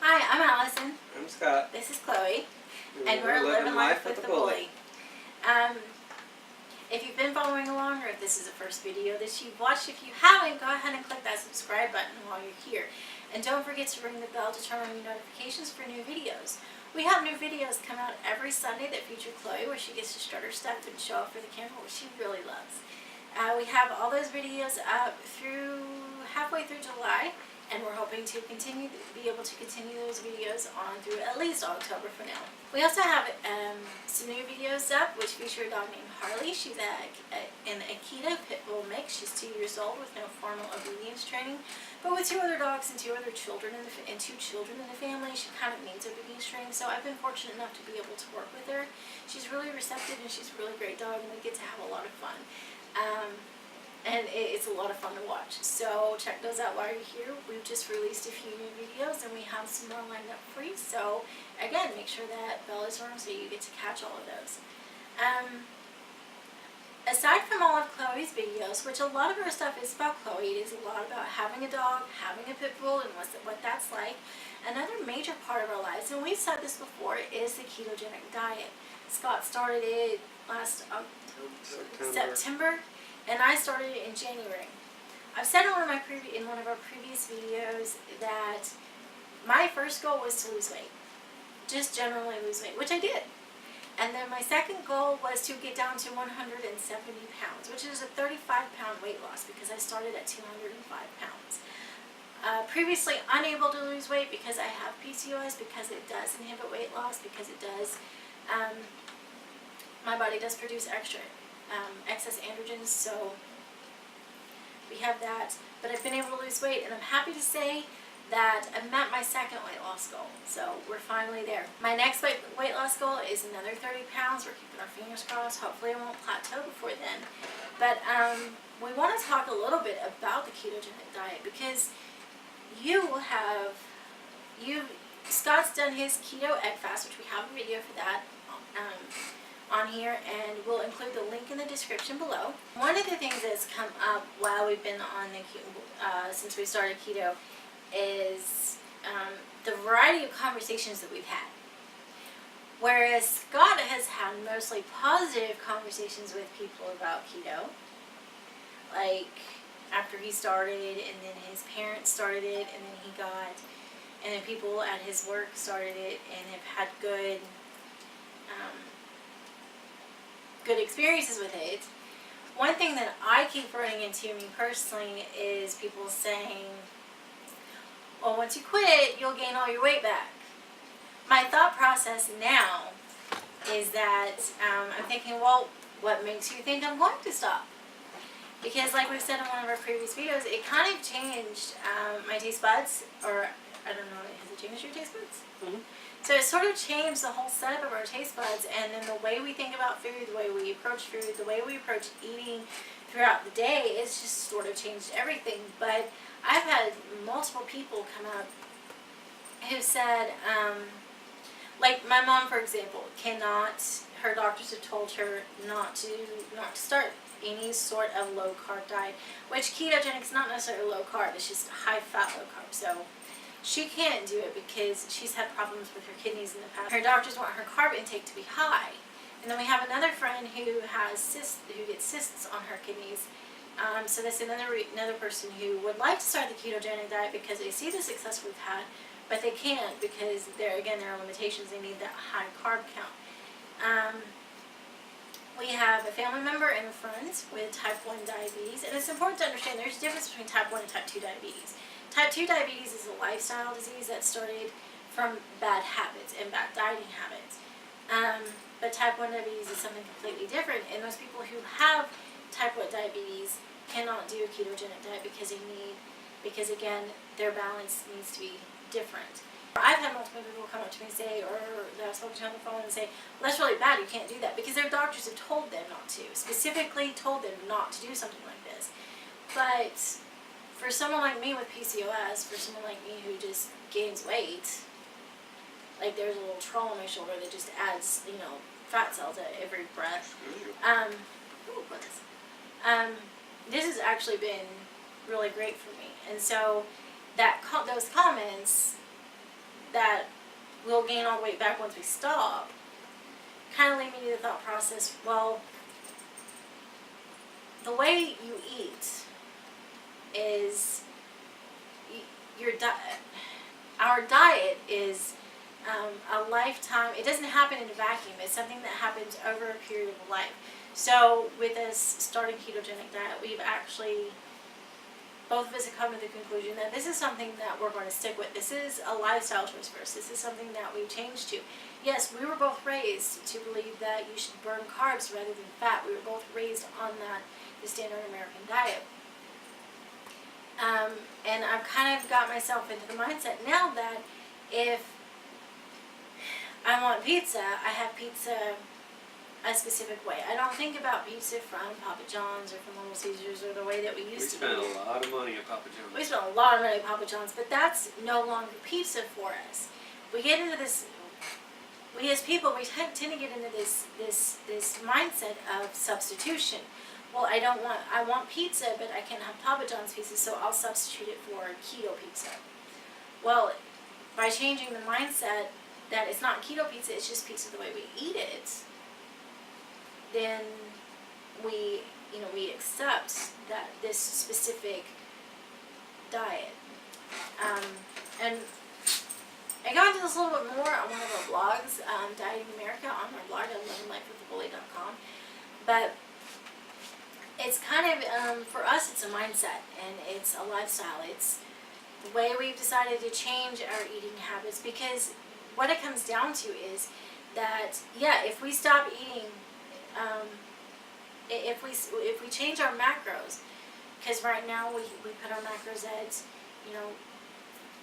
Hi, I'm Allison. I'm Scott. This is Chloe. And we're living life with the bully. If you've been following along, or if this is the first video that you've watched, if you haven't, go ahead and click that subscribe button while you're here. And don't forget to ring the bell to turn on your notifications for new videos. We have new videos come out every Sunday that feature Chloe, where she gets to strut her stuff and show off for the camera, which she really loves. We have all those videos up through halfway through July, and we're hoping to be able to continue those videos on through at least October for now. We also have some new videos up which feature a dog named Harley. She's an Akita Pit Bull mix. She's 2 years old with no formal obedience training, but with 2 other dogs and 2 other children and 2 children in the family, she kind of needs obedience training. So I've been fortunate enough to be able to work with her. She's really receptive and she's a really great dog, and we get to have a lot of fun. And it's a lot of fun to watch. So check those out while you're here. We've just released a few new videos and we have some more lined up for you. So again, make sure that bell is rung so you get to catch all of those. Aside from all of Chloe's videos, which a lot of her stuff is about Chloe, it is a lot about having a dog, having a pit bull, and what that's like. Another major part of our lives, and we've said this before, is the ketogenic diet. Scott started it last September. And I started it in January. I've said in one of our previous videos that my first goal was to lose weight, just generally lose weight, which I did. And then my second goal was to get down to 170 pounds, which is a 35-pound weight loss because I started at 205 pounds. Previously unable to lose weight because I have PCOS, because it does inhibit weight loss, because it does, my body does produce excess androgens, so we have that. But I've been able to lose weight, and I'm happy to say that I've met my second weight loss goal, so we're finally there. My next weight loss goal is another 30 pounds. We're keeping our fingers crossed. Hopefully I won't plateau before then. But we want to talk a little bit about the ketogenic diet because Scott's done his keto egg fast, which we have a video for that on here, and we'll include the link in the description below. One of the things that's come up while we've been on the since we started keto is the variety of conversations that we've had. Whereas Scott has had mostly positive conversations with people about keto, like after he started, and then his parents started it, and then people at his work started it and have had good experiences with it. One thing that I keep running into, me personally, is people saying, well, once you quit, you'll gain all your weight back. My thought process now is that I'm thinking, well, what makes you think I'm going to stop? Because like we've said in one of our previous videos, it kind of changed my taste buds, or I don't know, has it changed your taste buds? Mm-hmm. So it sort of changed the whole setup of our taste buds, and then the way we think about food, the way we approach food, the way we approach eating throughout the day, it's just sort of changed everything. But I've had multiple people come up who said, like my mom, for example, her doctors have told her not to start any sort of low carb diet, which ketogenic is not necessarily low carb, it's just high fat low carb. So she can't do it because she's had problems with her kidneys in the past. Her doctors want her carb intake to be high. And then we have another friend who gets cysts on her kidneys. So that's another person who would like to start the ketogenic diet because they see the success we've had, but they can't because there are limitations. They need that high carb count. We have a family member and a friend with type 1 diabetes, and it's important to understand there's a difference between type 1 and type 2 diabetes. Type 2 diabetes is a lifestyle disease that started from bad habits and bad dieting habits. But type 1 diabetes is something completely different, and those people who have type 1 diabetes cannot do a ketogenic diet because again, their balance needs to be different. I've had multiple people come up to me and say, or that I've spoken to on the phone and say, well, that's really bad, you can't do that, because their doctors have told them not to, specifically told them not to do something like this. But for someone like me with PCOS, for someone like me who just gains weight, like there's a little troll on my shoulder that just adds, fat cells at every breath. This has actually been really great for me. And so those comments that we'll gain all the weight back once we stop, kind of lead me to the thought process, well, the way you eat is your diet. Our diet is a lifetime. It doesn't happen in a vacuum. It's something that happens over a period of life. So with us starting ketogenic diet, we've actually, both of us have come to the conclusion that this is something that we're going to stick with. This is a lifestyle choice for us. This is something that we've changed to. Yes, we were both raised to believe that you should burn carbs rather than fat. We were both raised on the standard American diet. And I've kind of got myself into the mindset now that if I want pizza, I have pizza a specific way. I don't think about pizza from Papa John's or from Little Caesars or the way that we used to. We spent a lot of money at Papa John's. We spent a lot of money at Papa John's, but that's no longer pizza for us. We get into this. We as people, we tend to get into this mindset of substitution. Well, I want pizza, but I can't have Papa John's pizza, so I'll substitute it for keto pizza. Well, by changing the mindset that it's not keto pizza, it's just pizza the way we eat it, then we accept that this specific diet. And I got into this a little bit more on one of our blogs, Dieting America, on our blog at livinglifewiththebully.com. But it's kind of, for us, it's a mindset and it's a lifestyle. It's the way we've decided to change our eating habits, because what it comes down to is that, yeah, if we stop eating, if we change our macros, because right now we put our macros at,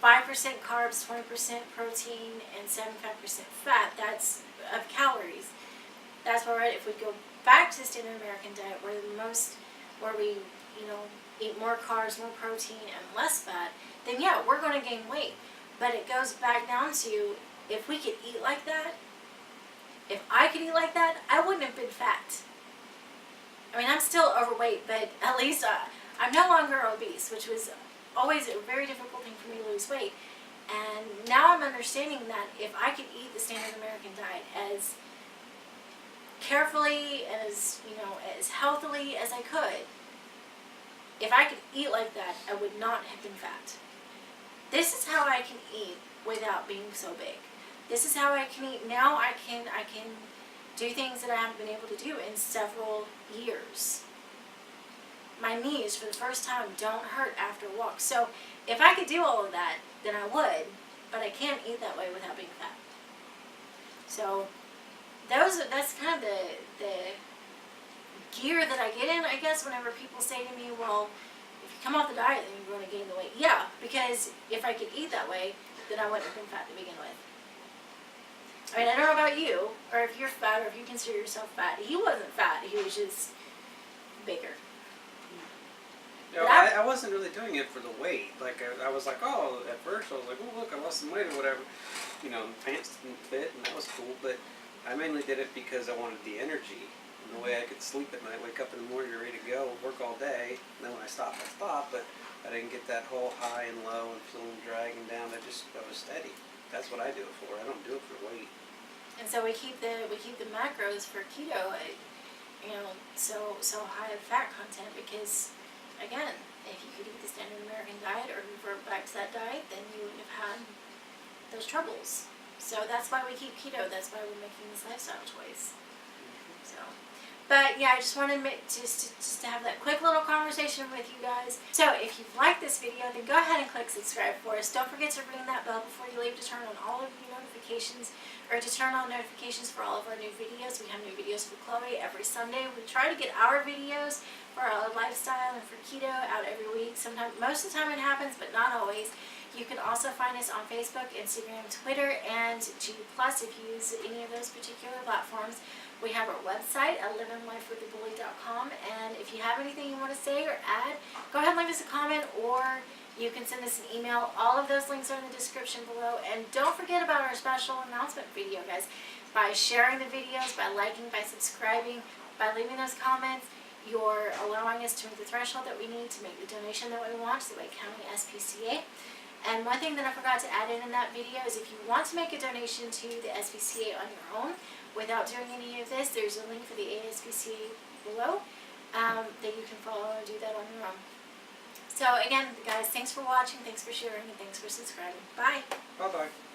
5% carbs, 20% protein, and 75% fat, that's of calories. That's all right. If we go back to the standard American diet, where we eat more carbs, more protein, and less fat, then yeah, we're going to gain weight. But it goes back down to, if we could eat like that, if I could eat like that, I wouldn't have been fat. I mean, I'm still overweight, but at least I'm no longer obese, which was always a very difficult thing for me to lose weight. And now I'm understanding that if I could eat the standard American diet as carefully, as healthily as I could, if I could eat like that, I would not have been fat. This is how I can eat without being so big. This is how I can eat. Now I can do things that I haven't been able to do in several years. My knees, for the first time, don't hurt after a walk. So if I could do all of that, then I would, but I can't eat that way without being fat. So that's kind of the gear that I get in, I guess, whenever people say to me, well, if you come off the diet, then you're going to gain the weight. Yeah, because if I could eat that way, then I wouldn't have been fat to begin with. I mean, I don't know about you, or if you're fat, or if you consider yourself fat. He wasn't fat, he was just bigger. No, I wasn't really doing it for the weight. Like, I was like, at first I was like, oh, look, I lost some weight or whatever. Pants didn't fit, and that was cool, but I mainly did it because I wanted the energy. And the way I could sleep at night, wake up in the morning, ready to go, work all day, and then when I stopped, but I didn't get that whole high and low and feeling dragging down. I was steady. That's what I do it for. I don't do it for weight. And so we keep the macros for keto, so high of fat content, because again, if you could eat the standard American diet or revert back to that diet, then you wouldn't have had those troubles. So that's why we keep keto. That's why we're making this lifestyle choice. So, but yeah, I just wanted to just to have that quick little conversation with you guys. So if you've liked this video, then go ahead and click subscribe for us. Don't forget to ring that bell before you leave to turn on all of your notifications, or to turn on notifications for all of our new videos. We have new videos for Chloe every Sunday. We try to get our videos for our lifestyle and for keto out every week. Sometimes, most of the time it happens, but not always. You can also find us on Facebook, Instagram, Twitter, and G+, if you use any of those particular platforms. We have our website at livinglifewiththebully.com, and if you have anything you want to say or add, go ahead and leave us a comment, or you can send us an email. All of those links are in the description below. And don't forget about our special announcement video, guys. By sharing the videos, by liking, by subscribing, by leaving those comments, you're allowing us to meet the threshold that we need to make the donation that we want to the Wake County SPCA. And one thing that I forgot to add in that video is if you want to make a donation to the SPCA on your own without doing any of this, there's a link for the ASPCA below that you can follow and do that on your own. So again, guys, thanks for watching, thanks for sharing, and thanks for subscribing. Bye. Bye-bye.